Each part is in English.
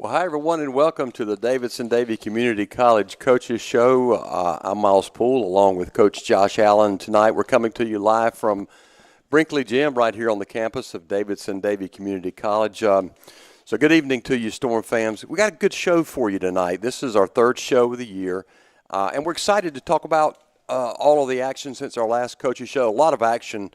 Well, hi, everyone, and welcome to the Davidson-Davie Community College Coaches Show. I'm Miles Poole, along with Coach Josh Allen. Tonight, we're coming to you live from Brinkley Gym right here on the campus of Davidson-Davie Community College. So good evening to you, Storm fans. We got a good show for you tonight. This is our third show of the year, and we're excited to talk about all of the action since our last coaches show. A lot of action.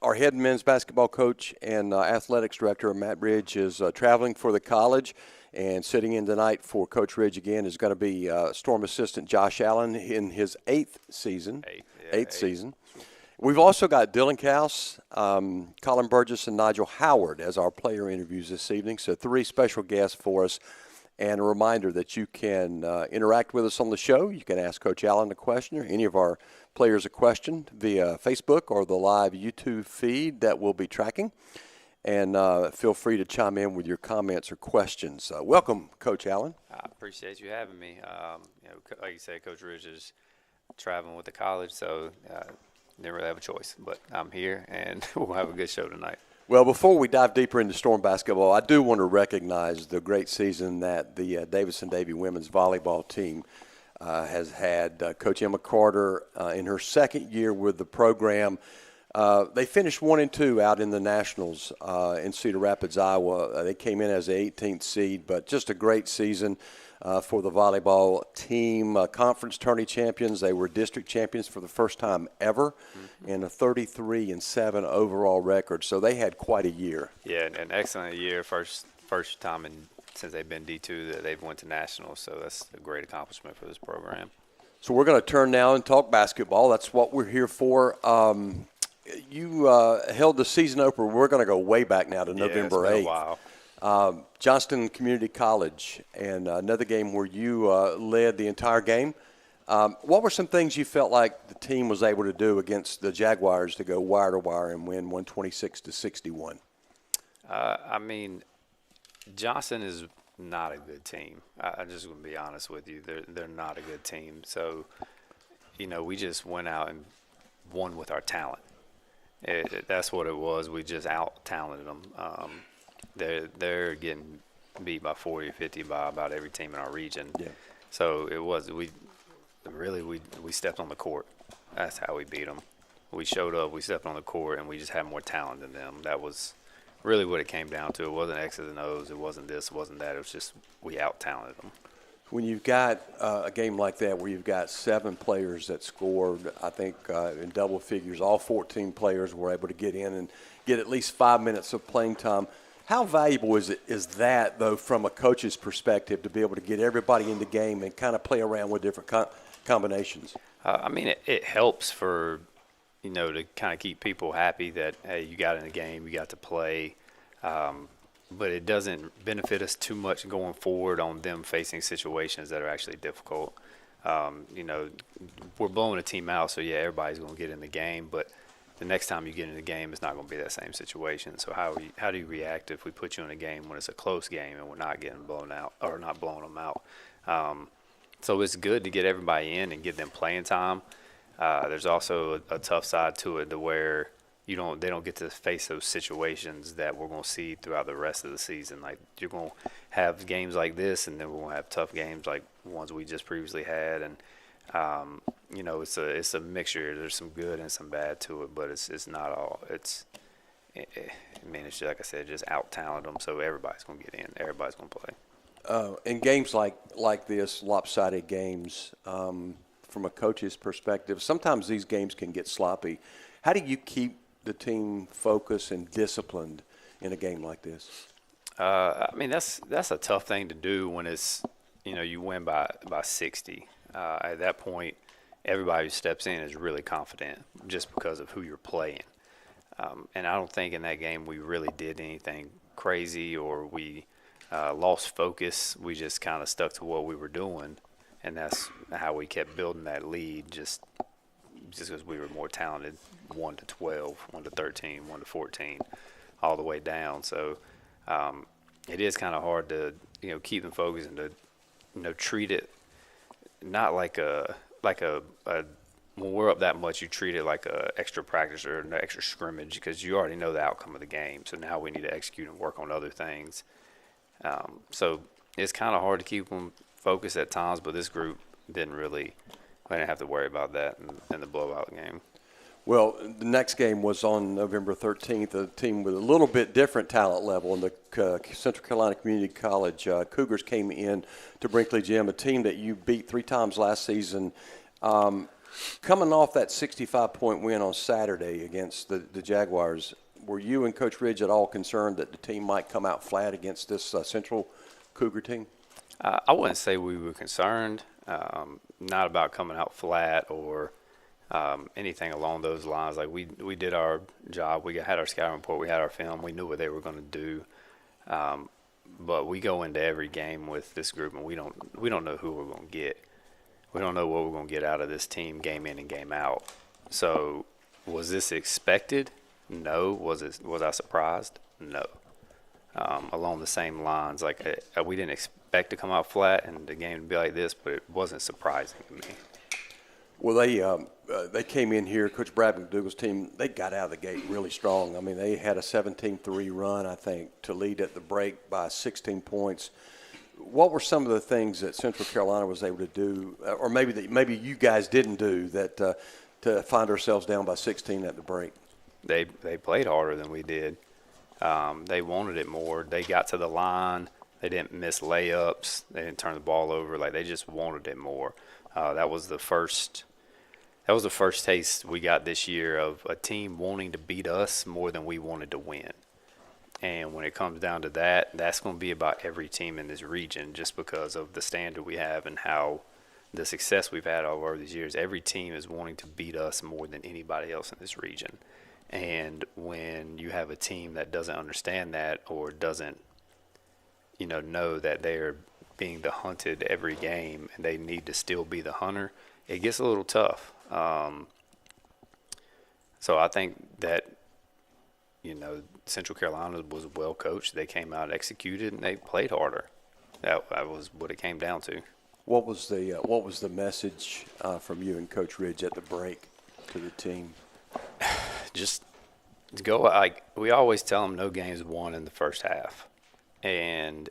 Our head men's basketball coach and athletics director, Matt Ridge, is traveling for the college, and sitting in tonight for Coach Ridge again is going to be Storm assistant Josh Allen in his eighth season. Eighth season. We've also got Dylan Kaus, Colin Burgess, and Nigel Howard as our player interviews this evening. So three special guests for us. And a reminder that you can interact with us on the show. You can ask Coach Allen a question or any of our players a question via Facebook or the live YouTube feed that we'll be tracking. And feel free to chime in with your comments or questions. Welcome, Coach Allen. I appreciate you having me. Like you said, Coach Ridge is traveling with the college, so didn't really have a choice. But I'm here, and we'll have a good show tonight. Well, before we dive deeper into Storm basketball, I do want to recognize the great season that the Davidson-Davie women's volleyball team has had. Coach Emma Carter, in her second year with the program, they finished 1-2 out in the Nationals in Cedar Rapids, Iowa. They came in as the 18th seed, but just a great season for the volleyball team. Conference tourney champions. They were district champions for the first time ever, and a 33-7 overall record. So they had quite a year. Yeah, an excellent year. First time since they've been D2 that they've went to nationals. So that's a great accomplishment for this program. So we're going to turn now and talk basketball. That's what we're here for. You held the season opener. We're going to go way back now to November 8th. It's been a while. Johnston Community College, and another game where you led the entire game. What were some things you felt like the team was able to do against the Jaguars to go wire to wire and win 126-61? Johnston is not a good team. I'm just going to be honest with you. They're not a good team. So, we just went out and won with our talent. That's what it was. We just out-talented them. They're getting beat by 40 or 50 by about every team in our region. Yeah. So it was we stepped on the court. That's how we beat them. We showed up, we stepped on the court, and we just had more talent than them. That was really what it came down to. It wasn't X's and O's. It wasn't this. It wasn't that. It was just we out-talented them. When you've got a game like that where you've got 7 players that scored, I think in double figures, all 14 players were able to get in and get at least 5 minutes of playing time. How valuable is that, though, from a coach's perspective, to be able to get everybody in the game and kind of play around with different combinations? It helps for, to kind of keep people happy that, hey, you got in the game, you got to play. But it doesn't benefit us too much going forward on them facing situations that are actually difficult. We're blowing a team out, so, yeah, everybody's going to get in the game, but the next time you get in the game, it's not going to be that same situation. So how do you react if we put you in a game when it's a close game and we're not getting blown out or not blowing them out? So it's good to get everybody in and give them playing time. There's also a tough side to it to where they don't get to face those situations that we're going to see throughout the rest of the season. Like, you're going to have games like this, and then we're going to have tough games like ones we just previously had. And it's a mixture. There's some good and some bad to it, but it's not all. It's just, like I said, just out-talent them, so everybody's going to get in. Everybody's going to play. In games like this, lopsided games, from a coach's perspective, sometimes these games can get sloppy. How do you keep the team focused and disciplined in a game like this? That's a tough thing to do when it's, you win by 60. At that point, everybody who steps in is really confident just because of who you're playing. And I don't think in that game we really did anything crazy or we lost focus. We just kind of stuck to what we were doing, and that's how we kept building that lead just because we were more talented, 1-12, 1-13, 1-14, all the way down. So it is kind of hard to keep them focused and to treat it not like a when we're up that much, you treat it like a extra practice or an extra scrimmage because you already know the outcome of the game. So now we need to execute and work on other things. So it's kind of hard to keep them focused at times, but this group they didn't have to worry about that in the blowout game. Well, the next game was on November 13th, a team with a little bit different talent level in the Central Carolina Community College. Cougars came in to Brinkley Gym, a team that you beat 3 times last season. Coming off that 65-point win on Saturday against the Jaguars, were you and Coach Ridge at all concerned that the team might come out flat against this Central Cougar team? I wouldn't say we were concerned, not about coming out flat or anything along those lines. Like we did our job. We had our scouting report. We had our film. We knew what they were going to do. But we go into every game with this group, and we don't know who we're going to get. We don't know what we're going to get out of this team game in and game out. So was this expected? No. Was I surprised? No. Along the same lines, like we didn't expect to come out flat and the game to be like this, but it wasn't surprising to me. Well, they came in here, Coach Brad McDougal's team, they got out of the gate really strong. I mean, they had a 17-3 run, I think, to lead at the break by 16 points. What were some of the things that Central Carolina was able to do, or maybe you guys didn't do, that to find ourselves down by 16 at the break? They played harder than we did. They wanted it more. They got to the line. They didn't miss layups. They didn't turn the ball over. Like, they just wanted it more. That was the first taste we got this year of a team wanting to beat us more than we wanted to win. And when it comes down to that, that's going to be about every team in this region just because of the standard we have and how the success we've had over these years. Every team is wanting to beat us more than anybody else in this region. And when you have a team that doesn't understand that or doesn't, know that they're being the hunted every game and they need to still be the hunter, it gets a little tough. So I think that, Central Carolina was well coached. They came out, executed, and they played harder. That was what it came down to. What was the message from you and Coach Ridge at the break to the team? Just go. Like we always tell them, no games won in the first half. And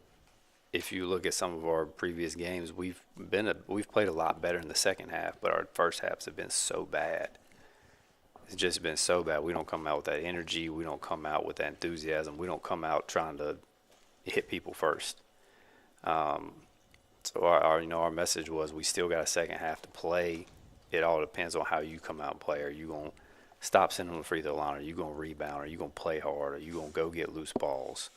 if you look at some of our previous games, we've played a lot better in the second half, but our first halves have been so bad. It's just been so bad. We don't come out with that energy. We don't come out with that enthusiasm. We don't come out trying to hit people first. So our message was we still got a second half to play. It all depends on how you come out and play. Are you going to stop sending them the free throw line? Are you going to rebound? Are you going to play hard? Are you going to go get loose balls?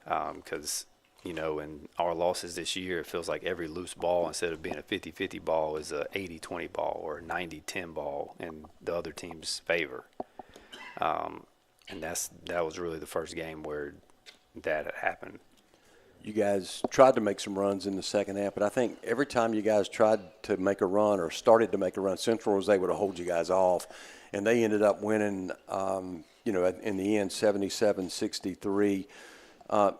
Because, in our losses this year, it feels like every loose ball, instead of being a 50-50 ball, is a 80-20 ball or a 90-10 ball in the other team's favor. And that was really the first game where that had happened. You guys tried to make some runs in the second half, but I think every time you guys tried to make a run or started to make a run, Central was able to hold you guys off, and they ended up winning, in the end, 77-63.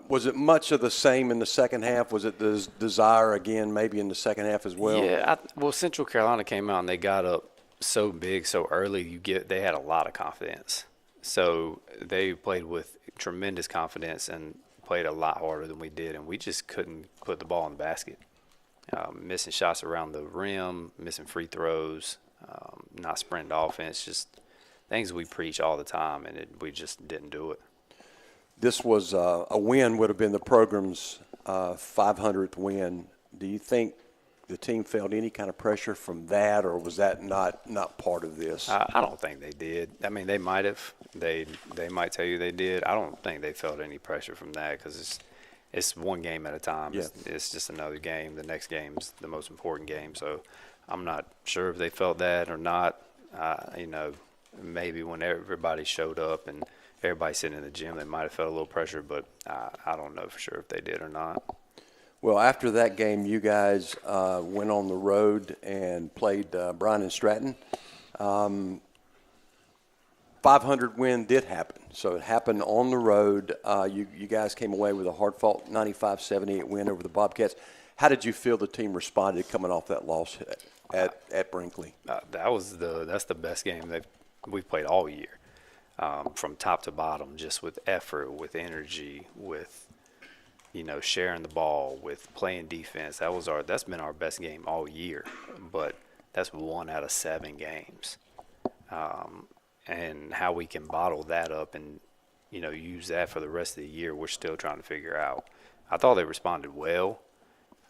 Was it much of the same in the second half? Was it the desire again maybe in the second half as well? Yeah, Central Carolina came out and they got up so big so early. They had a lot of confidence. So they played with tremendous confidence and played a lot harder than we did, and we just couldn't put the ball in the basket. Missing shots around the rim, missing free throws, not sprinting offense, just things we preach all the time, and we just didn't do it. This was a win, would have been the program's 500th win. Do you think the team felt any kind of pressure from that, or was that not part of this? I don't think they did. I mean, they might have. They might tell you they did. I don't think they felt any pressure from that because it's one game at a time. Yeah. It's just another game. The next game's the most important game. So I'm not sure if they felt that or not. Maybe when everybody showed up and everybody sitting in the gym, they might have felt a little pressure, but I don't know for sure if they did or not. Well, after that game, you guys went on the road and played Bryan and Stratton. 500 win did happen. So it happened on the road. You guys came away with a hard-fought 95-78 win over the Bobcats. How did you feel the team responded coming off that loss at Brinkley? That's the best game we've played all year, from top to bottom, just with effort, with energy, with sharing the ball, with playing defense. That's been our best game all year, but that's 1 out of 7 games. And how we can bottle that up and use that for the rest of the year, we're still trying to figure out. I thought they responded well.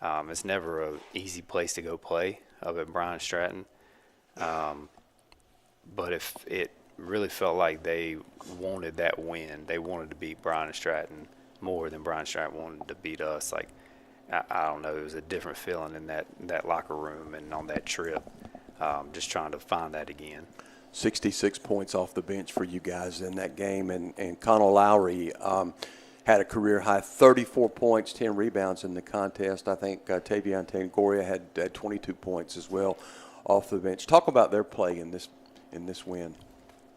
It's never an easy place to go play up at Bryan Stratton, but if it really felt like they wanted that win, they wanted to beat Bryan Stratton more than Bryan Stratton wanted to beat us. Like, I don't know, it was a different feeling in that locker room and on that trip. Just trying to find that again. 66 points off the bench for you guys in that game, and Connell Lowry had a career high 34 points, 10 rebounds in the contest. I think Tavion Tangoria had 22 points as well off the bench. Talk about their play in this win.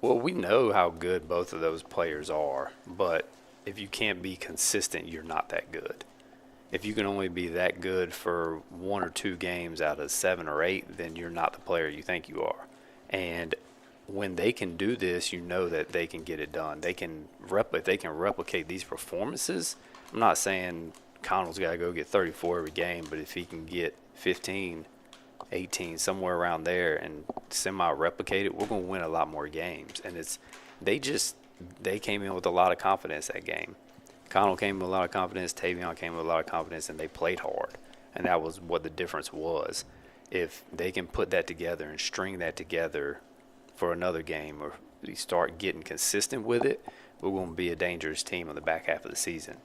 Well, we know how good both of those players are, but if you can't be consistent, you're not that good. If you can only be that good for 1 or 2 games out of 7 or 8, then you're not the player you think you are. And when they can do this, you know that they can get it done. They can replicate these performances. I'm not saying Connell's got to go get 34 every game, but if he can get 15, 18, somewhere around there and semi-replicate it, we're going to win a lot more games. And they came in with a lot of confidence that game. Connell came with a lot of confidence, Tavion came with a lot of confidence, and they played hard. And that was what the difference was. If they can put that together and string that together for another game, or we start getting consistent with it, we're going to be a dangerous team on the back half of the season.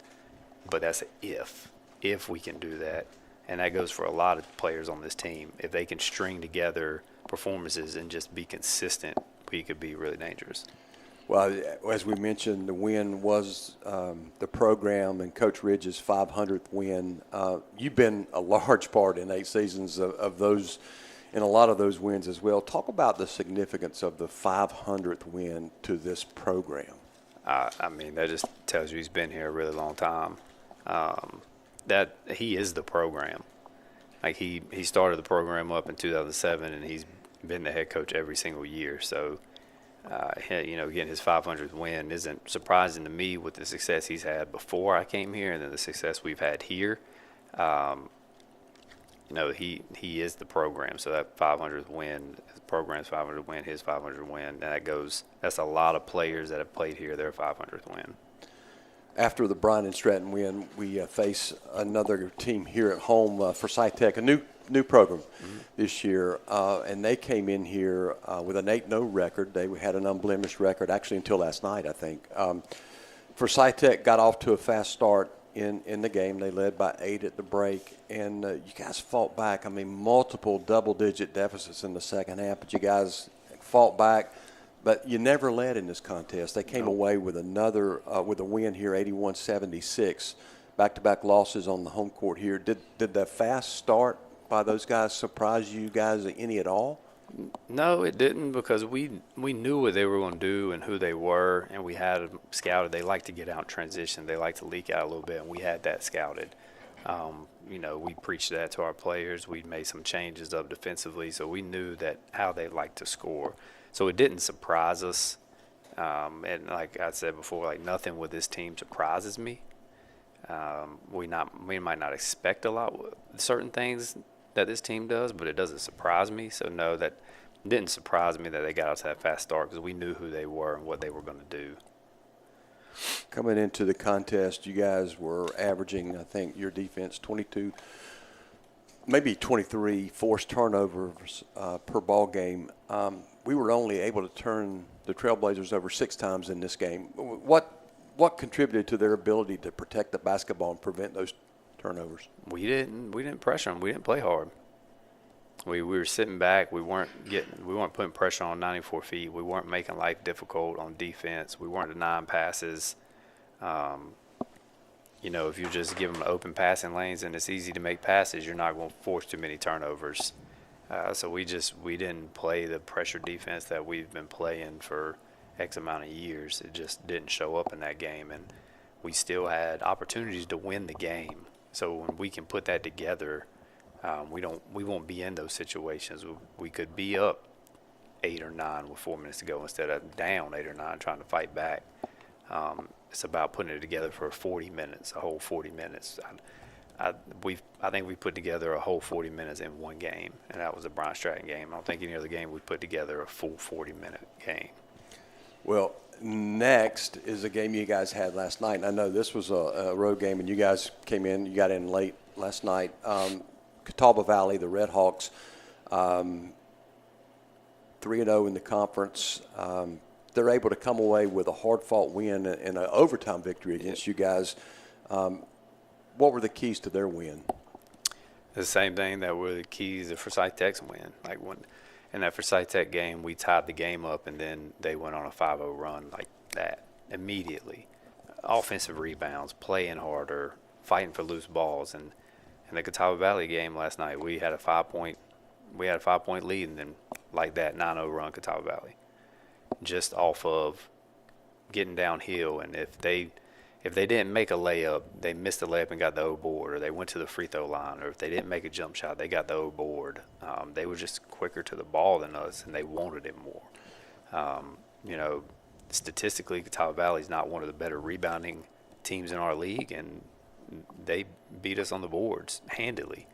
But that's if we can do that. And that goes for a lot of players on this team. If they can string together performances and just be consistent, we could be really dangerous. Well, as we mentioned, the win was the program and Coach Ridge's 500th win. You've been a large part in 8 seasons of those, in a lot of those wins as well. Talk about the significance of the 500th win to this program. I mean, that just tells you he's been here a really long time. That he is the program. Like he started the program up in 2007, and he's been the head coach every single year. So, getting his 500th win isn't surprising to me with the success he's had before I came here, and then the success we've had here. He is the program. So that 500th win, the program's 500th win, his 500th win, that's a lot of players that have played here, their 500th win. After the Bryan and Stratton win, we face another team here at home, Forsyth Tech, a new program this year, and they came in here with an 8-0 record. They had an unblemished record, actually until last night, I think. Forsyth Tech got off to a fast start in the game. They led by 8 at the break, and you guys fought back. I mean, multiple double-digit deficits in the second half, but you guys fought back. But you never led in this contest. They came away with with a win here, 81-76. Back-to-back losses on the home court here. Did the fast start by those guys surprise you guys any at all? No, it didn't, because we knew what they were going to do and who they were, and we had them scouted. They like to get out in transition. They like to leak out a little bit, and we had that scouted. We preached that to our players. We made some changes up defensively, so we knew that how they like to score. So it didn't surprise us. And like I said before, like nothing with this team surprises me. We might not expect a lot with certain things that this team does, but it doesn't surprise me. So no, that didn't surprise me that they got out to that fast start, because we knew who they were and what they were going to do. Coming into the contest, you guys were averaging, I think, your defense 22, maybe 23 forced turnovers per ball game. We were only able to turn the Trailblazers over 6 times in this game. What contributed to their ability to protect the basketball and prevent those turnovers? We didn't pressure them. We didn't play hard. We were sitting back. We weren't putting pressure on 94 feet. We weren't making life difficult on defense. We weren't denying passes. If you just give them open passing lanes and it's easy to make passes, you're not going to force too many turnovers. So we didn't play the pressure defense that we've been playing for X amount of years. It just didn't show up in that game, and we still had opportunities to win the game. So when we can put that together, we won't be in those situations. We could be up 8 or 9 with 4 minutes to go instead of down 8 or 9 trying to fight back. it's about putting it together for 40 minutes, a whole 40 minutes. I think we put together a whole 40 minutes in one game, and that was the Brian Stratton game. I don't think any other game we put together a full 40-minute game. Well, next is a game you guys had last night. And I know this was a road game, and you guys came in. You got in late last night. Catawba Valley, the Red Hawks, 3-0 in the conference. They're able to come away with a hard-fought win and an overtime victory against you guys. What were the keys to their win? The same thing that were the keys to Forsyth Tech's win. Like when in that Forsyth Tech game, we tied the game up, and then they went on a 5-0 run like that immediately. Offensive rebounds, playing harder, fighting for loose balls, and in the Catawba Valley game last night, we had a 5-point lead, and then like that 9-0 run Catawba Valley, just off of getting downhill. And if they didn't make a layup, they missed the layup and got the O board, or they went to the free throw line, or if they didn't make a jump shot, they got the O board. They were just quicker to the ball than us, and they wanted it more. Statistically, Catawba Valley is not one of the better rebounding teams in our league, and they beat us on the boards handily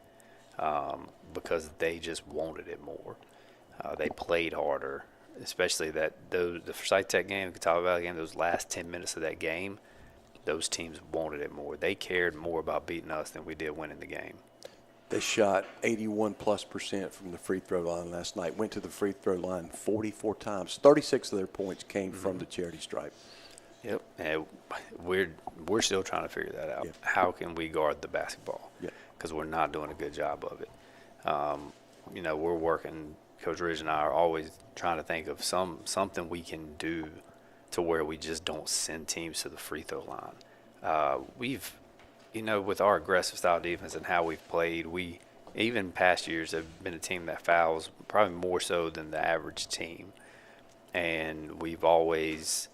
because they just wanted it more. They played harder, especially the Forsyth Tech game, the Catawba Valley game, those last 10 minutes of that game. Those teams wanted it more. They cared more about beating us than we did winning the game. They shot 81+% from the free throw line last night, went to the free throw line 44 times. 36 of their points came from the charity stripe. Yep. And we're still trying to figure that out. Yep. How can we guard the basketball? Yep. Because we're not doing a good job of it. We're working, Coach Ridge and I are always trying to think of something we can do to where we just don't send teams to the free throw line. With our aggressive style defense and how we've played, we even past years have been a team that fouls probably more so than the average team. And we've always,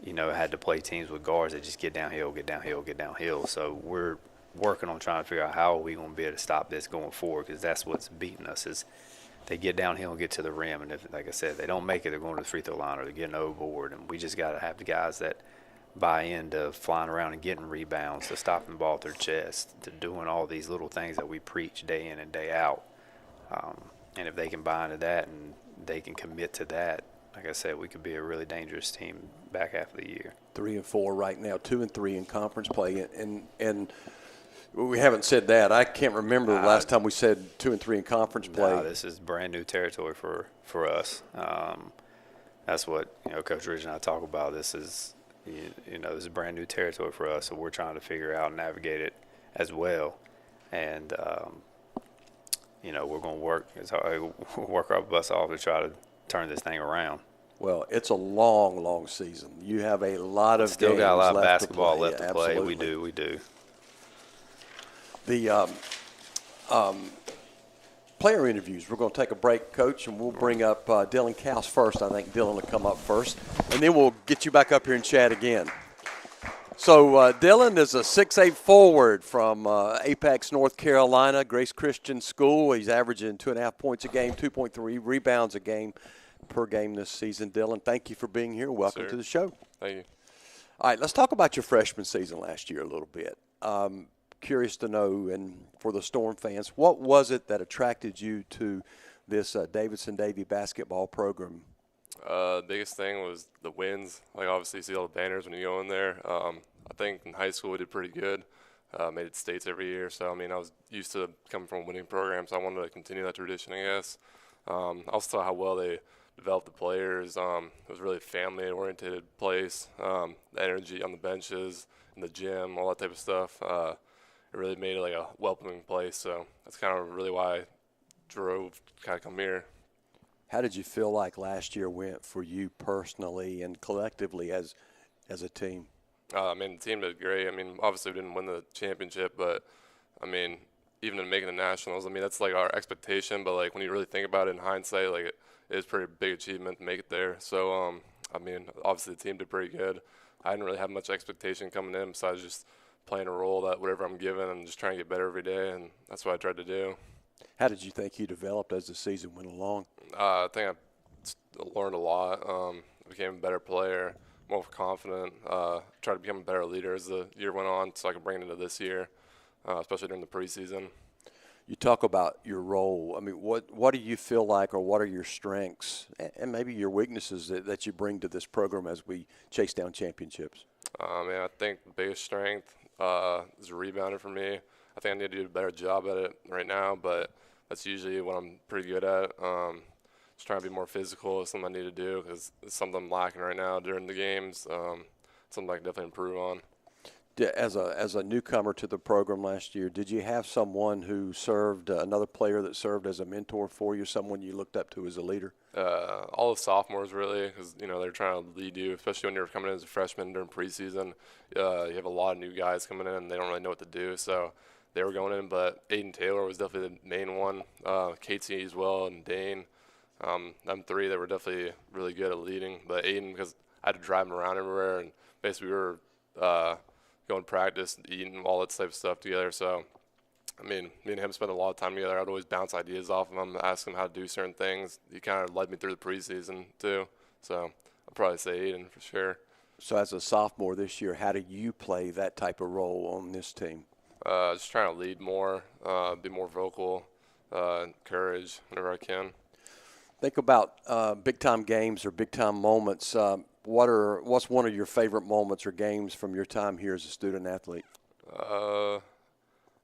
had to play teams with guards that just get downhill. So we're working on trying to figure out how are we going to be able to stop this going forward, because that's what's beating us is they get downhill and get to the rim, and if, like I said, they don't make it, they're going to the free throw line or they're getting overboard. And we just got to have the guys that buy into flying around and getting rebounds, to stopping the ball at their chest, to doing all these little things that we preach day in and day out. And if they can buy into that and they can commit to that, like I said, we could be a really dangerous team back half of the year. 3-4 right now, 2-3 in conference play, and we haven't said that. I can't remember the last time we said 2-3 in conference play. No, this is brand new territory for us. That's what Coach Ridge and I talk about. This is this is brand new territory for us, so we're trying to figure out and navigate it as well. And we're going to work our butts off to try to turn this thing around. Well, it's a long, long season. You have a lot of Still games got a lot of left basketball to play. left to play. Absolutely. We do. The player interviews. We're going to take a break, Coach, and we'll bring up Dylan Couse first. I think Dylan will come up first, and then we'll get you back up here and chat again. So Dylan is a 6'8" forward from Apex, North Carolina, Grace Christian School. He's averaging 2.5 points a game, 2.3 rebounds a game per game this season. Dylan, thank you for being here. Welcome to the show. Thank you. All right, let's talk about your freshman season last year a little bit. Curious to know, and for the Storm fans, what was it that attracted you to this Davidson-Davie basketball program? Biggest thing was the wins. Like, obviously, you see all the banners when you go in there. I think in high school we did pretty good. Made it states every year. So, I was used to coming from a winning program, so I wanted to continue that tradition, I guess. Also how well they developed the players. It was really a family-oriented place. The energy on the benches, in the gym, all that type of stuff. It really made it like a welcoming place. So that's kind of really why I drove to kind of come here. How did you feel like last year went for you personally and collectively as a team? The team did great. Obviously we didn't win the championship, but even in making the nationals, that's like our expectation. But like when you really think about it in hindsight, like it is a pretty big achievement to make it there. So obviously the team did pretty good. I didn't really have much expectation coming in besides just playing a role that whatever I'm given and just trying to get better every day, and that's what I tried to do. How did you think you developed as the season went along? I think I learned a lot. I became a better player. more confident, try to become a better leader as the year went on so I could bring it into this year, especially during the preseason. You talk about your role. I mean, what do you feel like, or what are your strengths and maybe your weaknesses that you bring to this program as we chase down championships? I think the biggest strength is a rebounder for me. I think I need to do a better job at it right now, but that's usually what I'm pretty good at. Just trying to be more physical is something I need to do because it's something I'm lacking right now during the games. Something I can definitely improve on. As a newcomer to the program last year, did you have someone who served, another player that served as a mentor for you, someone you looked up to as a leader? All the sophomores really, because they're trying to lead you, especially when you're coming in as a freshman during preseason. You have a lot of new guys coming in, and they don't really know what to do. So they were going in, but Aiden Taylor was definitely the main one. Casey as well, and Dane. Them three, they were definitely really good at leading. But Aiden, because I had to drive him around everywhere, and basically we were going to practice, eating, all that type of stuff together. So, me and him spent a lot of time together. I'd always bounce ideas off of him, ask him how to do certain things. He kind of led me through the preseason too. So I'd probably say Aiden for sure. So as a sophomore this year, how do you play that type of role on this team? Just trying to lead more, be more vocal, encourage whenever I can. Think about big-time games or big-time moments. What's one of your favorite moments or games from your time here as a student athlete? I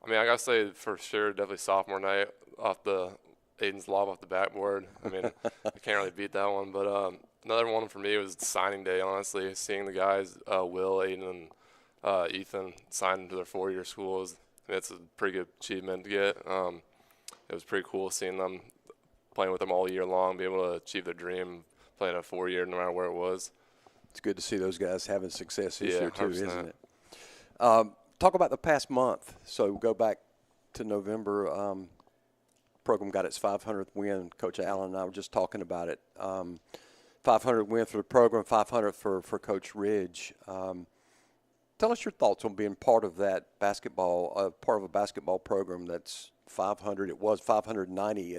gotta say for sure, definitely sophomore night off Aiden's lob off the backboard. I can't really beat that one. But another one for me was signing day. Honestly, seeing the guys, Will, Aiden, and Ethan sign to their 4-year schools, it's a pretty good achievement to get. It was pretty cool seeing them playing with them all year long, be able to achieve their dream, playing a 4-year no matter where it was. It's good to see those guys having success this year too, 100%. isn't it? Talk about the past month. So go back to November. Program got its 500th win. Coach Allen and I were just talking about it. 500 win for the program, 500 for Coach Ridge. Tell us your thoughts on being part of that basketball, part of a basketball program that's 500. It was 590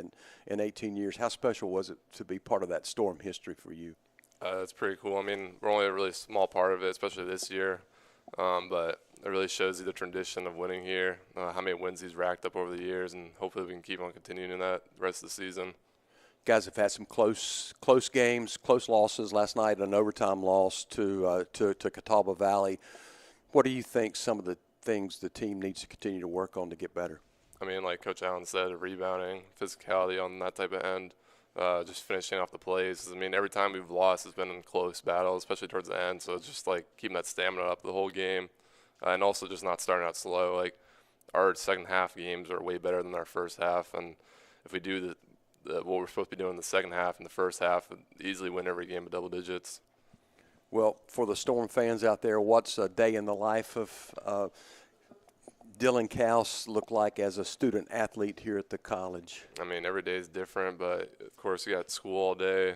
in 18 years. How special was it to be part of that Storm history for you? It's pretty cool. We're only a really small part of it, especially this year. But it really shows you the tradition of winning here, how many wins he's racked up over the years, and hopefully we can keep on continuing that the rest of the season. Guys have had some close games, close losses. Last night, an overtime loss to Catawba Valley. What do you think some of the things the team needs to continue to work on to get better? Like Coach Allen said, rebounding, physicality on that type of end, just finishing off the plays. Every time we've lost, it's been in close battles, especially towards the end. So it's just keeping that stamina up the whole game, and also just not starting out slow. Our second half games are way better than our first half, and if we do what we're supposed to be doing in the second half and the first half, we'd easily win every game of double digits. Well, for the Storm fans out there, what's a day in the life of Dylan Kaus look like as a student athlete here at the college? Every day is different, but of course you got school all day,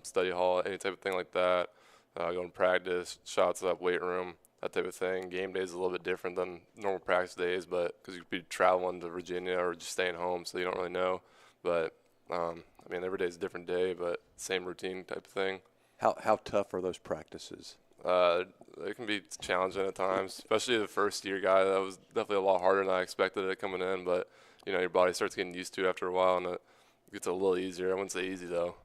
study hall, any type of thing like that, going to practice, shots up, weight room, that type of thing. Game day is a little bit different than normal practice days, but because you could be traveling to Virginia or just staying home, so you don't really know. But, every day is a different day, but same routine type of thing. How tough are those practices? It can be challenging at times, especially the first year guy. That was definitely a lot harder than I expected it coming in, but your body starts getting used to it after a while, and it gets a little easier. I wouldn't say easy though.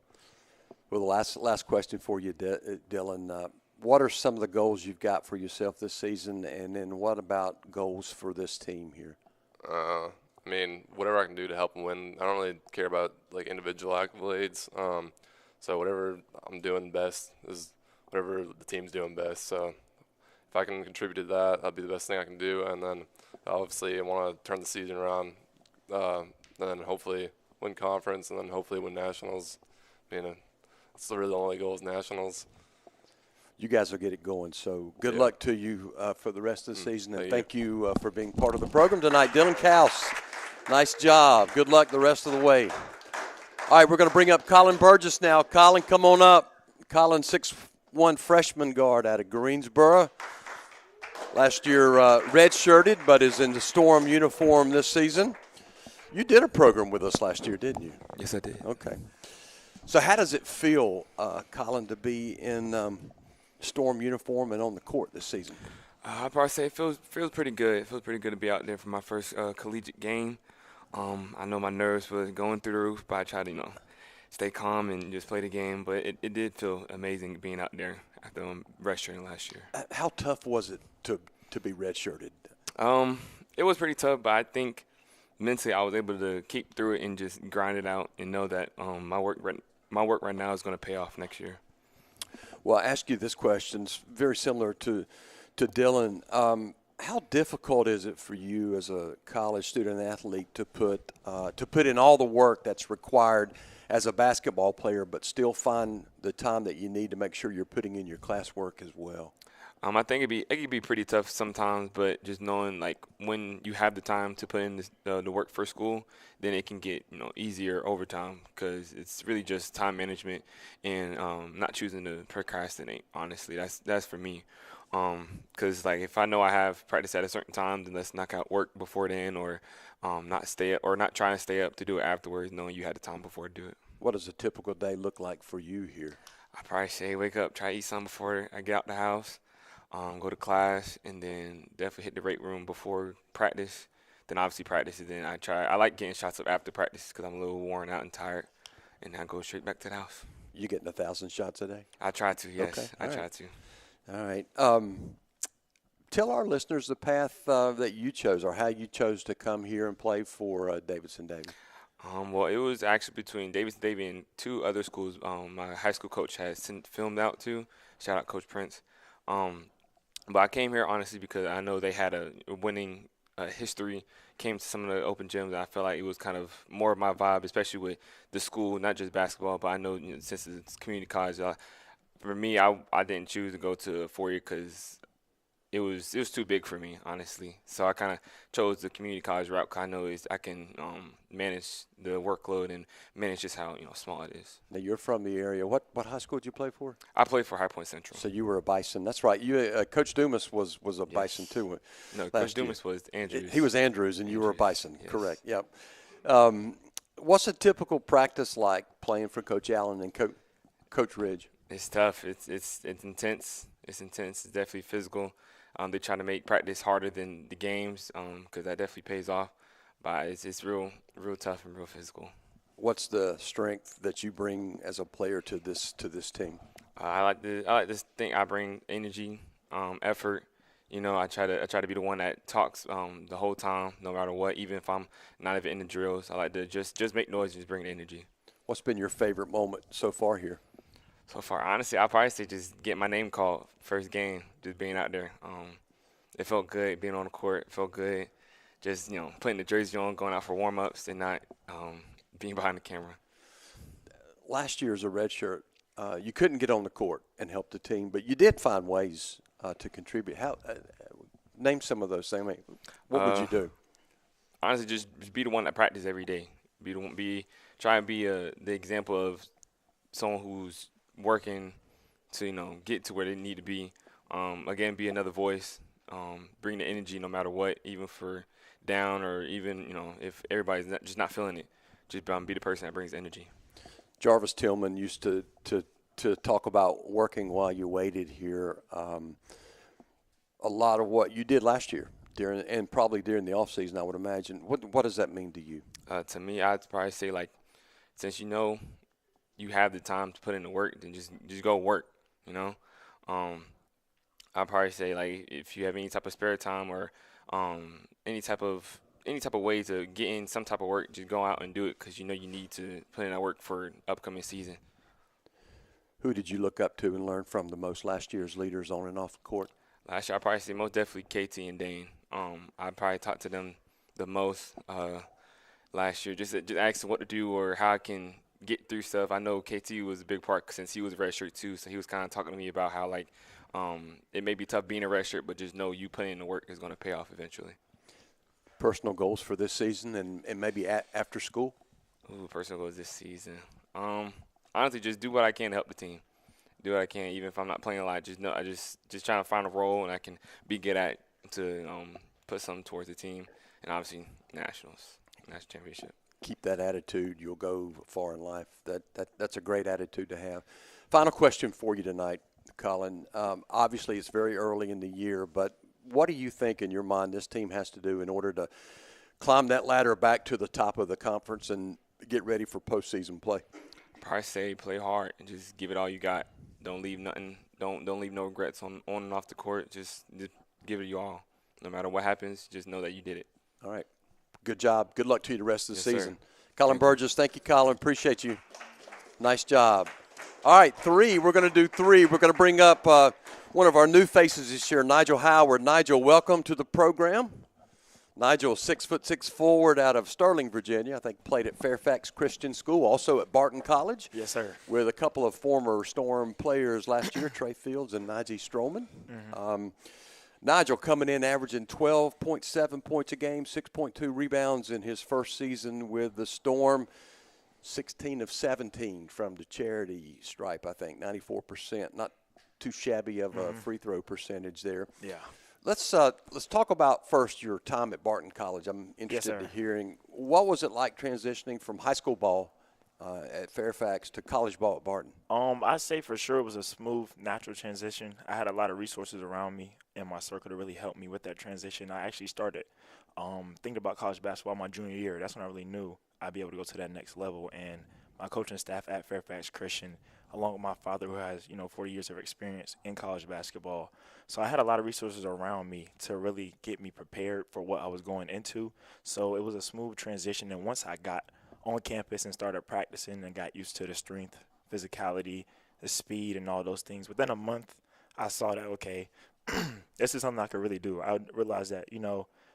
Well, the last question for you, Dylan. What are some of the goals you've got for yourself this season, and then what about goals for this team here? Whatever I can do to help them win. I don't really care about individual accolades. So whatever I'm doing best is whatever the team's doing best. So if I can contribute to that, that'll be the best thing I can do. And then obviously I want to turn the season around, and then hopefully win conference, and then hopefully win nationals. It's really the only goal is nationals. You guys will get it going. So good luck to you for the rest of the season, and thank you for being part of the program tonight. Dylan Kaus, nice job. Good luck the rest of the way. All right, we're going to bring up Colin Burgess now. Colin, come on up. Colin, 6'1" freshman guard out of Greensboro. Last year redshirted, but is in the Storm uniform this season. You did a program with us last year, didn't you? Yes, I did. Okay. So how does it feel, Colin, to be in Storm uniform and on the court this season? I'd probably say it feels pretty good. It feels pretty good to be out there for my first collegiate game. I know my nerves were going through the roof, but I tried to, stay calm and just play the game. But it did feel amazing being out there after redshirting last year. How tough was it to be redshirted? It was pretty tough, but I think mentally I was able to keep through it and just grind it out and know that my work right now is going to pay off next year. Well, I ask you this question. It's very similar to Dylan. How difficult is it for you as a college student athlete to put in all the work that's required as a basketball player, but still find the time that you need to make sure you're putting in your classwork as well? I think it could be pretty tough sometimes, but just knowing like when you have the time to put in the work for school, then it can get easier over time because it's really just time management and not choosing to procrastinate. Honestly, that's for me. Because like if I know I have practice at a certain time, then let's knock out work before then, or not stay up, or not trying to stay up to do it afterwards, knowing you had the time before to do it. What does a typical day look like for you here? I probably say wake up, try to eat something before I get out the house. Go to class, and then definitely hit the weight room before practice. Then obviously practice, and then I like getting shots up after practice because I'm a little worn out and tired, and I go straight back to the house. You getting 1,000 shots a day? I try to, yes. Okay. I try to. All right. Tell our listeners the path that you chose or how you chose to come here and play for Davidson-Davie. Well, it was actually between Davidson-Davie and two other schools. My high school coach had filmed out to. Shout out Coach Prince. But I came here honestly because I know they had a winning history. Came to some of the open gyms, and I felt like it was kind of more of my vibe, especially with the school, not just basketball. But I know, since it's community college, for me, I didn't choose to go to a 4-year because it was too big for me, honestly. So I kind of chose the community college route because I know I can manage the workload and manage just how small it is. Now you're from the area. What high school did you play for? I played for High Point Central. So you were a Bison. That's right. You Coach Dumas was a Yes. Bison too. No, Coach Dumas was Andrews. He was Andrews, and you were a Bison. Yes. Correct. Yep. What's a typical practice like playing for Coach Allen and Coach Ridge? It's tough. It's intense. It's intense. It's definitely physical. They try to make practice harder than the games because that definitely pays off. But it's real tough and real physical. What's the strength that you bring as a player to this team? I like this thing. I bring energy, effort. I try to be the one that talks the whole time, no matter what. Even if I'm not even in the drills, I like to just make noise and just bring the energy. What's been your favorite moment so far here? So far, honestly, I'll probably say just get my name called first game, just being out there. It felt good being on the court. It felt good just, putting the jersey on, going out for warm-ups, and not being behind the camera. Last year as a redshirt, you couldn't get on the court and help the team, but you did find ways to contribute. How? Name some of those things. I mean, what would you do? Honestly, just be the one that practice every day. Try and be the example of someone who's working to get to where they need to be. Again, be another voice. Bring the energy no matter what, even for down or even if everybody's just not feeling it. Just be the person that brings energy. Jarvis Tillman used to talk about working while you waited here. A lot of what you did last year and probably during the off season, I would imagine. What does that mean to you? To me, I'd probably say since you have the time to put in the work, then just go work. I'd probably say if you have any type of spare time or any type of way to get in some type of work, just go out and do it because you need to put in that work for upcoming season. Who did you look up to and learn from the most last year's leaders on and off the court? Last year, I'd probably say most definitely KT and Dane. I probably talked to them the most last year, just asking what to do or how I can get through stuff. I know KT was a big part since he was a redshirt too, so he was kind of talking to me about how it may be tough being a redshirt, but just know you putting in the work is going to pay off eventually. Personal goals for this season and maybe after school? Ooh, personal goals this season. Honestly, just do what I can to help the team. Do what I can, even if I'm not playing a lot. Just trying to find a role and I can be good at to put something towards the team, and obviously national championship. Keep that attitude. You'll go far in life. That's a great attitude to have. Final question for you tonight. Colin. Obviously, it's very early in the year, but what do you think in your mind this team has to do in order to climb that ladder back to the top of the conference and get ready for postseason play? Probably say play hard and just give it all you got. Don't leave nothing. Don't leave no regrets on and off the court. Just give it you all. No matter what happens, just know that you did it. All right. Good job. Good luck to you the rest of the Yes, season. sir. Colin Burgess, thank you, Colin. Appreciate you. Nice job. All right, three. We're going to do three. We're going to bring up one of our new faces this year, Nigel Howard. Nigel, welcome to the program. Nigel, 6'6" forward out of Sterling, Virginia. I think played at Fairfax Christian School, also at Barton College. Yes, sir. With a couple of former Storm players last year, Trey Fields and Najee Stroman. Nigel coming in averaging 12.7 points a game, 6.2 rebounds in his first season with the Storm. 16 of 17 from the charity stripe, I think, 94%. Not too shabby of a free throw percentage there. Yeah. Let's talk about first your time at Barton College. I'm interested sir. in hearing what was it like transitioning from high school ball at Fairfax to college ball at Barton. I'd say for sure it was a smooth, natural transition. I had a lot of resources around me in my circle to really help me with that transition. I actually started thinking about college basketball my junior year. That's when I really knew I'd be able to go to that next level. And my coaching staff at Fairfax Christian, along with my father who has, 40 years of experience in college basketball. So I had a lot of resources around me to really get me prepared for what I was going into. So it was a smooth transition. And once I got on campus and started practicing and got used to the strength, physicality, the speed, and all those things, within a month, I saw that, okay, this is something I could really do. I realized that,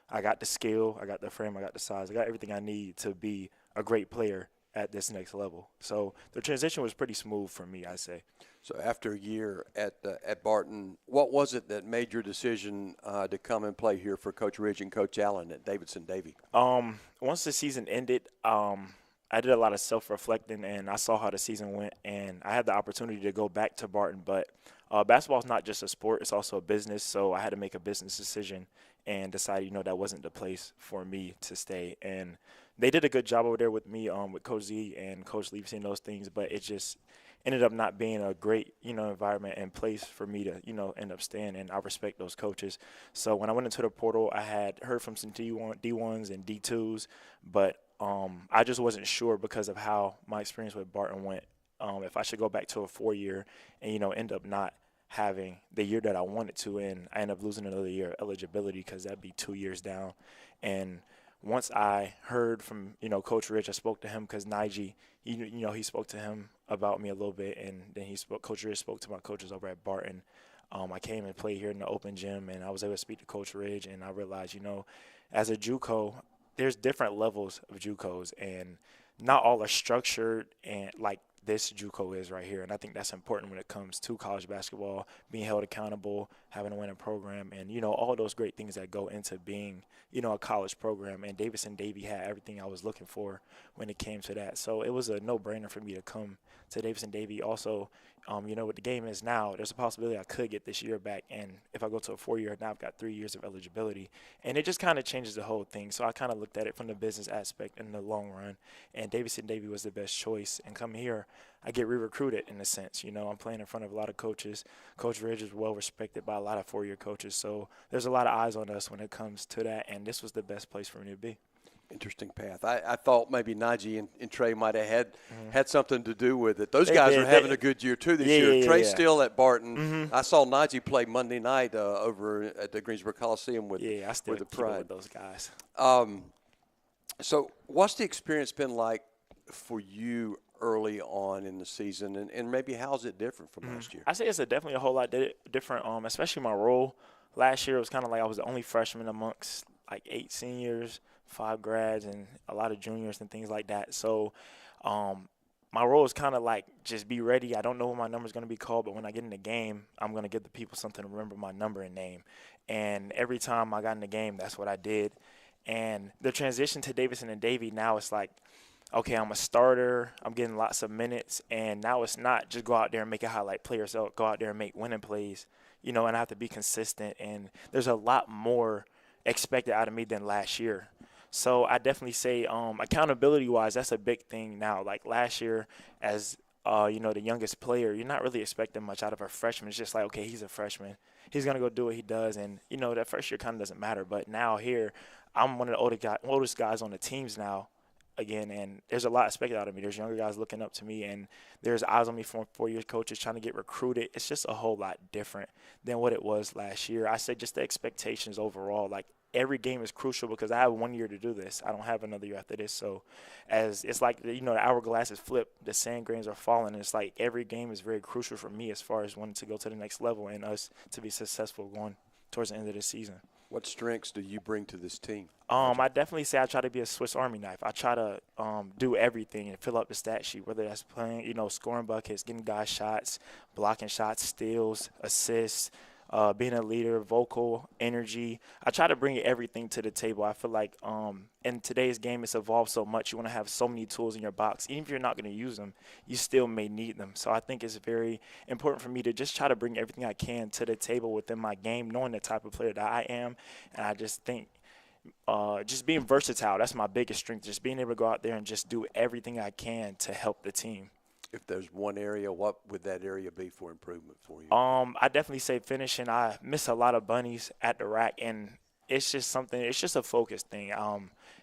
I got the skill, I got the frame, I got the size, I got everything I need to be a great player at this next level. So the transition was pretty smooth for me, I'd say. So after a year at Barton, what was it that made your decision to come and play here for Coach Ridge and Coach Allen at Davidson-Davie? Once the season ended, I did a lot of self-reflecting, and I saw how the season went, and I had the opportunity to go back to Barton. But basketball is not just a sport, it's also a business, so I had to make a business decision and decided, that wasn't the place for me to stay. And they did a good job over there with me, with Coach Z and Coach Leaf, seeing those things, but it just ended up not being a great, environment and place for me to, end up staying, and I respect those coaches. So when I went into the portal, I had heard from some D1s and D2s, but I just wasn't sure because of how my experience with Barton went, if I should go back to a 4-year and, end up not having the year that I wanted to, and I ended up losing another year of eligibility because that'd be 2 years down. And once I heard from, Coach Rich, I spoke to him because Najee, he spoke to him about me a little bit, and then Coach Rich spoke to my coaches over at Barton. I came and played here in the open gym, and I was able to speak to Coach Ridge, and I realized, as a JUCO, there's different levels of JUCOs, and not all are structured and like this JUCO is right here. And I think that's important when it comes to college basketball, being held accountable, having a winning program, and, all those great things that go into being, a college program. And Davidson-Davie had everything I was looking for when it came to that. So it was a no-brainer for me to come to Davidson-Davie. Also, what the game is now, there's a possibility I could get this year back. And if I go to a 4-year, now I've got 3 years of eligibility. And it just kind of changes the whole thing. So I kind of looked at it from the business aspect in the long run. And Davidson-Davie was the best choice. And coming here, I get re-recruited in a sense. I'm playing in front of a lot of coaches. Coach Ridge is well respected by a lot of 4-year coaches. So there's a lot of eyes on us when it comes to that. And this was the best place for me to be. Interesting path. I thought maybe Najee and Trey might have had something to do with it. Those guys are having a good year too this year. Trey's still at Barton. I saw Najee play Monday night over at the Greensboro Coliseum with I still with the Pride. with those guys. So what's the experience been like for you early on in the season, and maybe how's it different from last year? I say it's definitely a whole lot different, especially my role. Last year it was kind of like I was the only freshman amongst like 8 seniors, 5 grads, and a lot of juniors and things like that. So my role is kind of like just be ready. I don't know when my number is going to be called, but when I get in the game, I'm going to give the people something to remember my number and name. And every time I got in the game, that's what I did. And the transition to Davidson-Davie, now it's like, okay, I'm a starter, I'm getting lots of minutes, and now it's not just go out there and make a highlight play yourself, go out there and make winning plays, and I have to be consistent. And there's a lot more expected out of me than last year. So I definitely say accountability-wise, that's a big thing now. Like last year, as the youngest player, you're not really expecting much out of a freshman. It's just like, okay, he's a freshman. He's going to go do what he does. And, that first year kind of doesn't matter. But now here, I'm one of the oldest guys on the teams now again, and there's a lot expected out of me. There's younger guys looking up to me, and there's eyes on me from 4-year coaches trying to get recruited. It's just a whole lot different than what it was last year. I said just the expectations overall, like every game is crucial because I have 1 year to do this. I don't have another year after this. So as it's like, the hourglass is flipped, the sand grains are falling. And it's like every game is very crucial for me as far as wanting to go to the next level and us to be successful going towards the end of the season. What strengths do you bring to this team? I definitely say I try to be a Swiss Army knife. I try to do everything and fill up the stat sheet, whether that's playing, scoring buckets, getting guys shots, blocking shots, steals, assists, being a leader, vocal, energy. I try to bring everything to the table. I feel like in today's game, it's evolved so much. You want to have so many tools in your box. Even if you're not going to use them, you still may need them. So I think it's very important for me to just try to bring everything I can to the table within my game, knowing the type of player that I am. And I just think just being versatile, that's my biggest strength, just being able to go out there and just do everything I can to help the team. If there's one area, what would that area be for improvement for you? I definitely say finishing. I miss a lot of bunnies at the rack, and it's just a focus thing.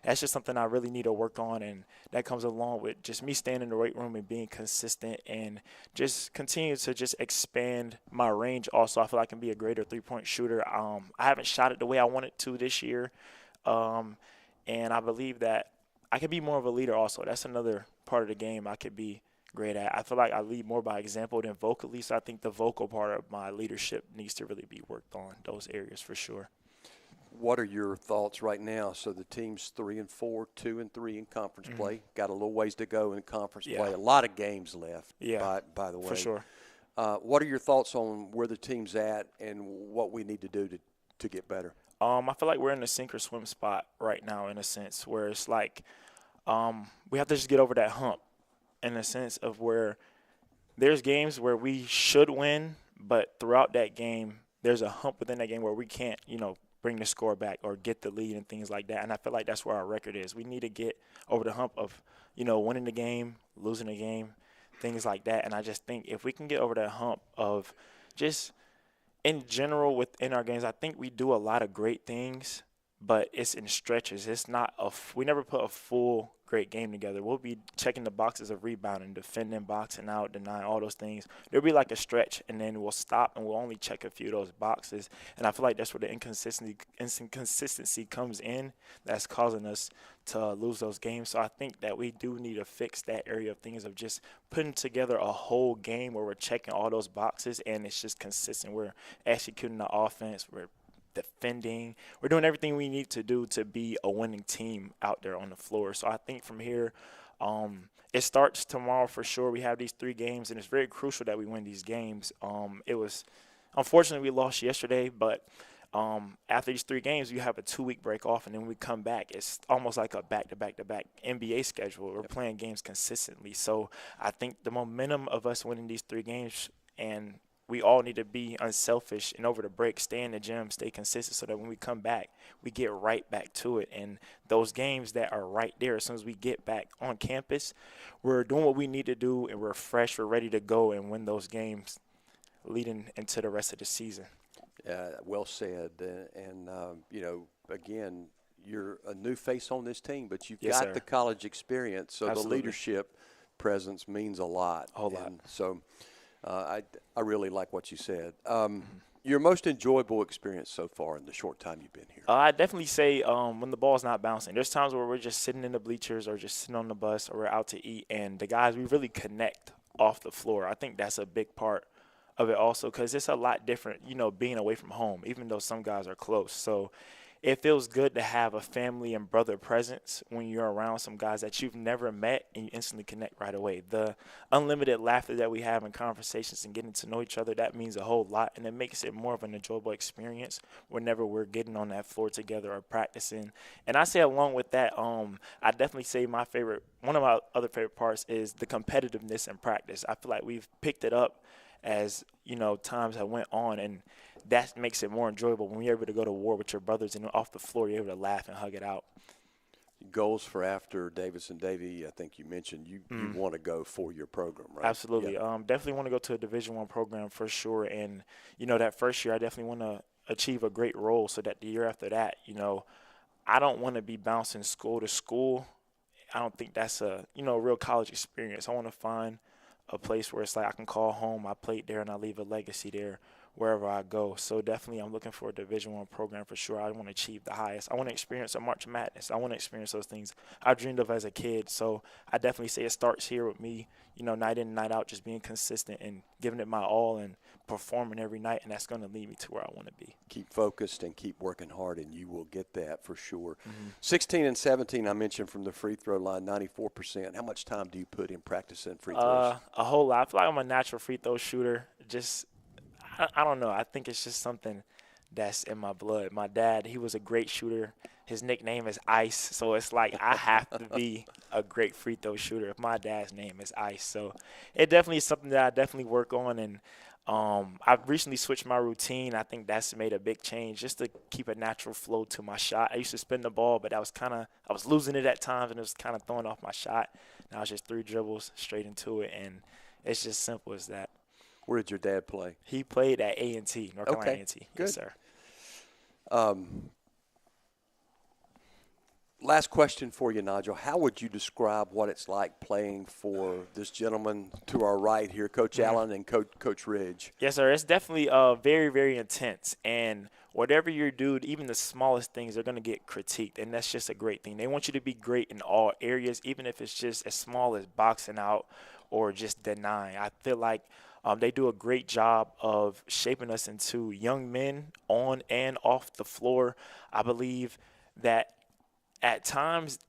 That's just something I really need to work on, and that comes along with just me staying in the weight room and being consistent and just continue to just expand my range also. I feel like I can be a greater three-point shooter. I haven't shot it the way I wanted to this year, and I believe that I can be more of a leader also. That's another part of the game I could be great at. I feel like I lead more by example than vocally, so I think the vocal part of my leadership needs to really be worked on, those areas for sure. What are your thoughts right now? So the team's 3-4, 2-3 in conference play. Got a little ways to go in conference play. A lot of games left. By the way, for sure. What are your thoughts on where the team's at and what we need to do to get better? I feel like we're in a sink or swim spot right now, in a sense where it's like we have to just get over that hump, in a sense of where there's games where we should win, but throughout that game, there's a hump within that game where we can't, bring the score back or get the lead and things like that. And I feel like that's where our record is. We need to get over the hump of, winning the game, losing the game, things like that. And I just think if we can get over that hump of just in general within our games, I think we do a lot of great things, but it's in stretches. It's not we never put a full great game together. We'll be checking the boxes of rebounding, defending, boxing out, denying, all those things. There'll be like a stretch, and then we'll stop and we'll only check a few of those boxes. And I feel like that's where the inconsistency comes in. That's causing us to lose those games. So I think that we do need to fix that area of things of just putting together a whole game where we're checking all those boxes and it's just consistent. We're executing the offense. We're defending. We're doing everything we need to do to be a winning team out there on the floor. So I think from here, it starts tomorrow for sure. We have these 3 games, and it's very crucial that we win these games. Unfortunately, we lost yesterday, but after these 3 games, you have a 2-week break off, and then we come back. It's almost like a back-to-back-to-back NBA schedule. We're playing games consistently. So I think the momentum of us winning these 3 games, and we all need to be unselfish and over the break, stay in the gym, stay consistent so that when we come back, we get right back to it. And those games that are right there, as soon as we get back on campus, we're doing what we need to do, and we're fresh, we're ready to go and win those games leading into the rest of the season. Well said. And again, you're a new face on this team, but you've got the college experience, so Absolutely. The leadership presence means a lot. A whole lot. So I really like what you said. Your most enjoyable experience so far in the short time you've been here? I definitely say when the ball's not bouncing. There's times where we're just sitting in the bleachers or just sitting on the bus or we're out to eat, and the guys, we really connect off the floor. I think that's a big part of it also because it's a lot different, being away from home, even though some guys are close. So it feels good to have a family and brother presence when you're around some guys that you've never met and you instantly connect right away. The unlimited laughter that we have in conversations and getting to know each other, that means a whole lot, and it makes it more of an enjoyable experience whenever we're getting on that floor together or practicing. And I say along with that, I definitely say one of my other favorite parts is the competitiveness in practice. I feel like we've picked it up as, times have went on, and that makes it more enjoyable when you're able to go to war with your brothers and off the floor you're able to laugh and hug it out. Goals for after Davidson-Davie, I think you mentioned you want to go for your program, right? Absolutely. Yeah. Definitely want to go to a Division I program for sure. And, that first year I definitely want to achieve a great role so that the year after that, I don't want to be bouncing school to school. I don't think that's a, real college experience. I want to find a place where it's like I can call home. I played there and I leave a legacy there wherever I go. So definitely I'm looking for a Division I program for sure. I want to achieve the highest. I want to experience a March Madness. I want to experience those things I dreamed of as a kid. So I definitely say it starts here with me, night in and night out, just being consistent and giving it my all and performing every night, and that's going to lead me to where I want to be. Keep focused and keep working hard, and you will get that for sure. 16 and 17, I mentioned from the free throw line, 94%. How much time do you put in practicing free throws? A whole lot. I feel like I'm a natural free throw shooter. I don't know. I think it's just something that's in my blood. My dad, he was a great shooter. His nickname is Ice, so it's like I have to be a great free throw shooter if my dad's name is Ice. So it definitely is something that I definitely work on, and I've recently switched my routine. I think that's made a big change just to keep a natural flow to my shot. I used to spin the ball, but I was losing it at times, and it was kind of throwing off my shot. Now it's just 3 dribbles straight into it, and it's just simple as that. Where did your dad play? He played at A&T, North Carolina A&T. Good. Yes, sir. Last question for you, Nigel. How would you describe what it's like playing for this gentleman to our right here, Coach Allen and Coach Ridge? Yes, sir. It's definitely very, very intense. And whatever you do, even the smallest things, they're going to get critiqued. And that's just a great thing. They want you to be great in all areas, even if it's just as small as boxing out or just denying. I feel like they do a great job of shaping us into young men on and off the floor. I believe that at times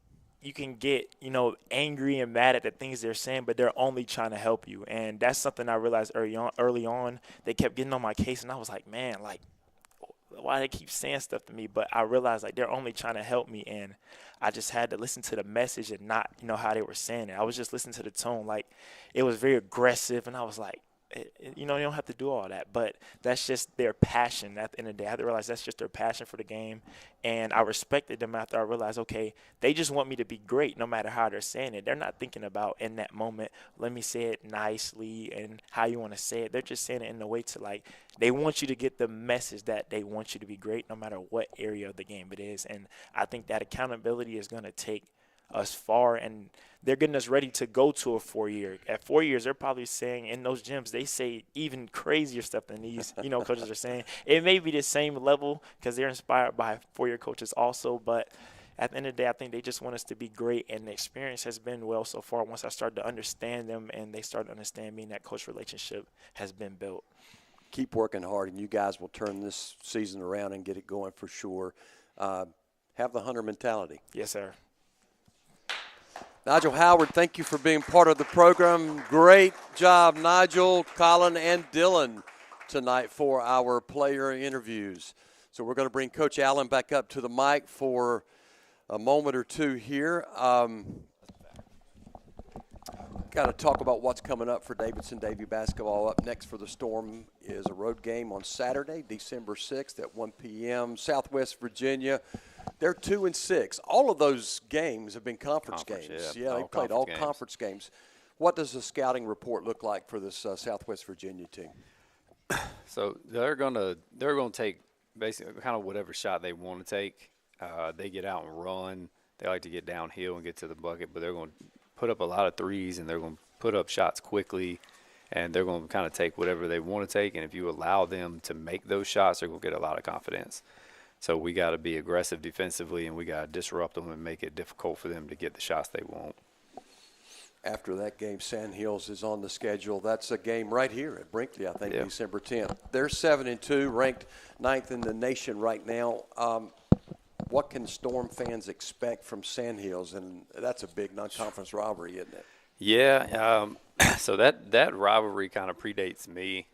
you can get, angry and mad at the things they're saying, but they're only trying to help you. And that's something I realized early on. They kept getting on my case, and I was like, man, like, why they keep saying stuff to me? But I realized, like, they're only trying to help me, and I just had to listen to the message and not, how they were saying it. I was just listening to the tone. Like, it was very aggressive, and I was like, you don't have to do all that, but that's just their passion. At the end of the day, I had to realize that's just their passion for the game, and I respected them after I realized, okay, they just want me to be great no matter how they're saying it. They're not thinking about in that moment, let me say it nicely and how you want to say it. They're just saying it in a way to, like, they want you to get the message that they want you to be great no matter what area of the game it is, and I think that accountability is going to take us far, and they're getting us ready to go to a 4-year. At 4 years, they're probably saying in those gyms, they say even crazier stuff than these, coaches are saying. It may be the same level because they're inspired by 4-year coaches also, but at the end of the day, I think they just want us to be great, and the experience has been well so far. Once I started to understand them and they started to understand me, and that coach relationship has been built. Keep working hard, and you guys will turn this season around and get it going for sure. Have the hunter mentality. Yes, sir. Nigel Howard, thank you for being part of the program. Great job, Nigel, Colin, and Dylan tonight for our player interviews. So we're going to bring Coach Allen back up to the mic for a moment or two here. Got to talk about what's coming up for Davidson-Davie basketball. Up next for the Storm is a road game on Saturday, December 6th at 1 p.m. Southwest Virginia. They're 2-6. All of those games have been conference games. Yeah, they played all conference games. What does the scouting report look like for this Southwest Virginia team? So they're gonna take basically kind of whatever shot they want to take. They get out and run. They like to get downhill and get to the bucket, but they're going to put up a lot of threes, and they're going to put up shots quickly, and they're going to kind of take whatever they want to take. And if you allow them to make those shots, they're going to get a lot of confidence. So we got to be aggressive defensively, and we got to disrupt them and make it difficult for them to get the shots they want. After that game, Sand Hills is on the schedule. That's a game right here at Brinkley, I think, December 10th. They're 7-2, ranked 9th in the nation right now. What can Storm fans expect from Sand Hills? And that's a big non-conference rivalry, isn't it? Yeah, so that rivalry kind of predates me.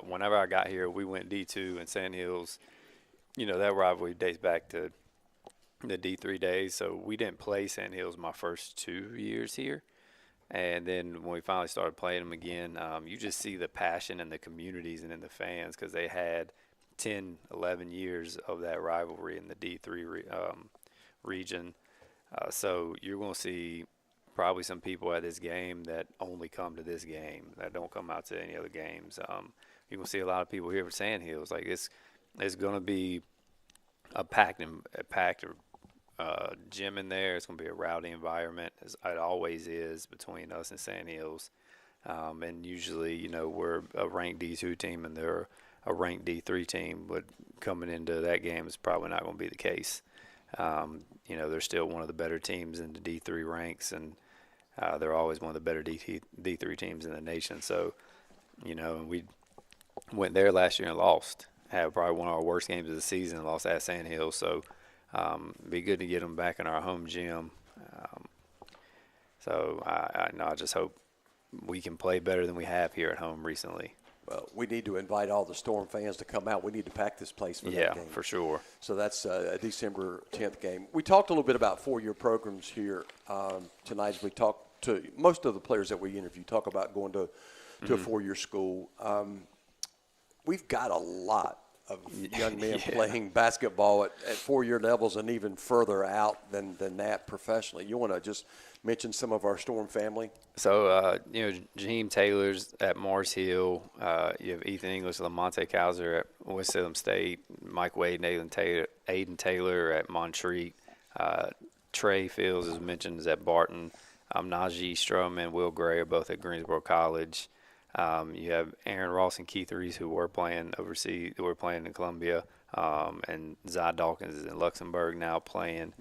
Whenever I got here, we went D2 and Sand Hills. That rivalry dates back to the D3 days. So we didn't play Sand Hills my first 2 years here. And then when we finally started playing them again, you just see the passion in the communities and in the fans because they had 10, 11 years of that rivalry in the D3 region. So you're going to see probably some people at this game that only come to this game, that don't come out to any other games. You're going to see a lot of people here for Sand Hills. Like it's going to be a packed gym in there. It's going to be a rowdy environment, as it always is between us and Sand Hills. And usually, you know, we're a ranked D2 team and they're a ranked D3 team, but coming into that game is probably not going to be the case. You know, they're still one of the better teams in the D3 ranks, and they're always one of the better D3 teams in the nation. So, you know, we went there last year and lost. Had probably one of our worst games of the season, lost at Sand Hills. So, be good to get them back in our home gym. So I just hope we can play better than we have here at home recently. Well, we need to invite all the Storm fans to come out. We need to pack this place for that game. Yeah, for sure. So that's a December 10th game. We talked a little bit about four-year programs here tonight as we talked to most of the players that we interview, talk about going to a four-year school. We've got a lot of young men playing basketball at four-year levels and even further out than that professionally. You want to just mention some of our Storm family? So, you know, Jaheim Taylor's at Mars Hill. You have Ethan English, Lamonte Kaiser at West Salem State. Mike Wade and Aiden Taylor at Montreat. Trey Fields, as mentioned, is at Barton. Najee Stroman and Will Gray are both at Greensboro College. You have Aaron Ross and Keith Reese, who were playing overseas, who were playing in Columbia. And Zy Dawkins is in Luxembourg now playing.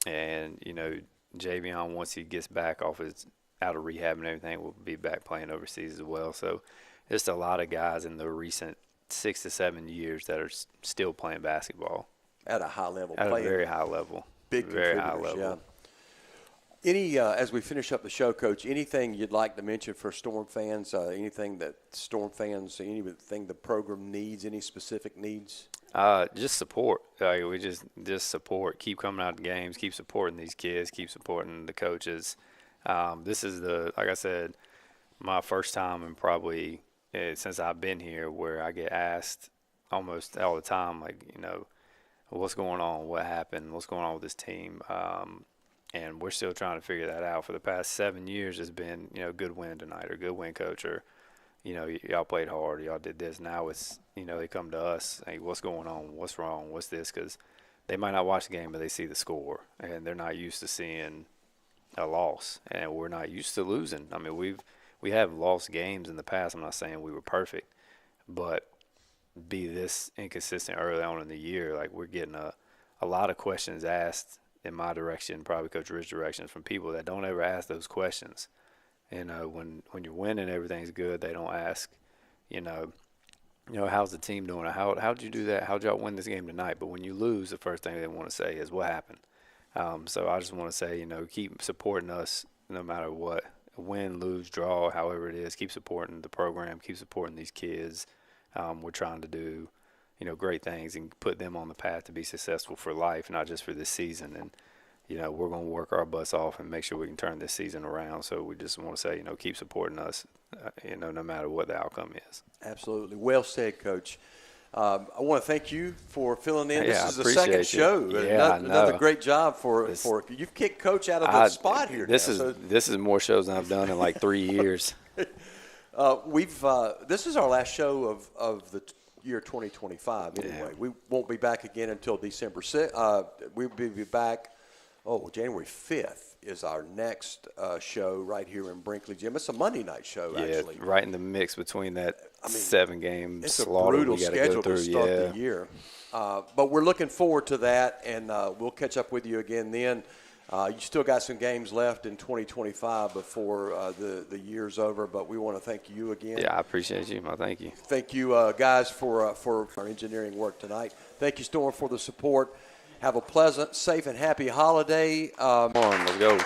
And, you know, Javion, once he gets back out of rehab and everything, will be back playing overseas as well. So just a lot of guys in the recent 6 to 7 years that are still playing basketball. At a high level. At a very high level. Big very high contributors, level. Yeah. Any, as we finish up the show, Coach, anything you'd like to mention for Storm fans, anything that Storm fans, anything the program needs, any specific needs? Just support. We just support. Keep coming out to games. Keep supporting these kids. Keep supporting the coaches. This is like I said, my first time and probably since I've been here where I get asked almost all the time, like, you know, what's going on? What happened? What's going on with this team? And we're still trying to figure that out. For the past 7 years, it's been, you know, good win tonight or good win, coach, or, you know, y'all played hard, y'all did this. Now it's, you know, they come to us, hey, what's going on? What's wrong? What's this? Because they might not watch the game, but they see the score, and they're not used to seeing a loss, and we're not used to losing. I mean, we have lost games in the past. I'm not saying we were perfect, but be this inconsistent early on in the year, like we're getting a lot of questions asked in my direction, probably Coach Rich's direction, from people that don't ever ask those questions. You know, when you're winning, everything's good. They don't ask, you know, how's the team doing? How'd you do that? How'd y'all win this game tonight? But when you lose, the first thing they want to say is what happened. So I just want to say, you know, keep supporting us no matter what. Win, lose, draw, however it is. Keep supporting the program. Keep supporting these kids. We're trying to do, you know, great things and put them on the path to be successful for life, not just for this season. And, you know, we're going to work our butts off and make sure we can turn this season around. So we just want to say, you know, keep supporting us, you know, no matter what the outcome is. Absolutely. Well said, Coach. I want to thank you for filling in. Yeah, this is the second show. Yeah, another great job for you've kicked Coach out of the spot here. This is more shows than I've done in like 3 years. This is our last show of the year 2025. Anyway, Yeah. we won't be back again until December 6th. We'll be back. January 5th is our next show right here in Brinkley Gym. It's a Monday night show, actually. Right in the mix between that 7-game it's slaughter a brutal we got to schedule go through. to start the year. But we're looking forward to that, and we'll catch up with you again then. You still got some games left in 2025 before the year's over, but we want to thank you again. Yeah, I appreciate you. Thank you. Thank you, guys, for our engineering work tonight. Thank you, Storm, for the support. Have a pleasant, safe, and happy holiday. Come on, let's go.